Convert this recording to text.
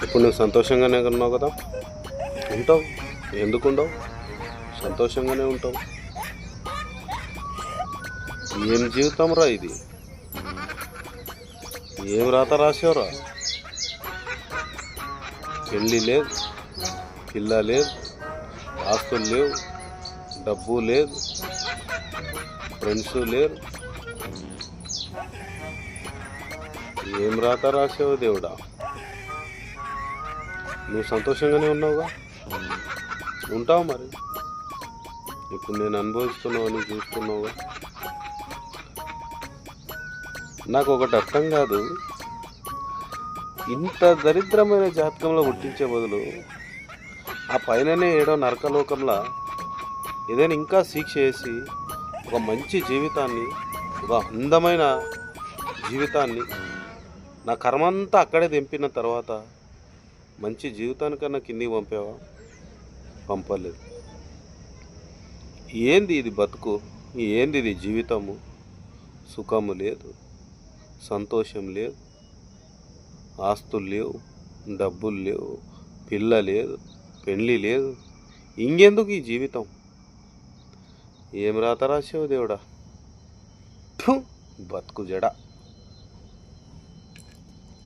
ఇప్పుడు నువ్వు సంతోషంగానే ఉన్నావు కదా, ఉంటావు. ఎందుకు ఉండవు? సంతోషంగానే ఉంటావు. ఏం జీవితం రా ఇది? ఏం రాత రాసేవరా? పెళ్ళి లేదు, పిల్ల లేదు, ఆస్తులు లేవు, డబ్బు లేదు, ఫ్రెండ్స్ లేరు. ఏం రాత రాసావు దేవుడా? నువ్వు సంతోషంగానే ఉన్నావుగా, ఉంటావు మరి. ఇప్పుడు నేను అనుభవిస్తున్నావని చూస్తున్నావుగా. నాకు ఒకటి అర్థం కాదు, ఇంత దరిద్రమైన జాతకంలో పుట్టించే బదులు ఆ పైననే ఏడో నరకలోకంలో ఏదైనా ఇంకా శిక్ష చేసి ఒక మంచి జీవితాన్ని, ఒక అందమైన జీవితాన్ని, నా కర్మంతా అక్కడే దింపిన తర్వాత మంచి జీవితానికన్నా కిందికి పంపావా? పంపలేదు. ఏంది ఇది బతుకు? ఏంది ఇది జీవితము? సుఖము లేదు, సంతోషం లేదు, ఆస్తులు లేవు, డబ్బులు లేవు, పిల్ల లేదు, పెళ్ళి లేదు. ఇంకెందుకు ఈ జీవితం? ఏం రాత రాసావు దేవుడా? బతుకు జడ.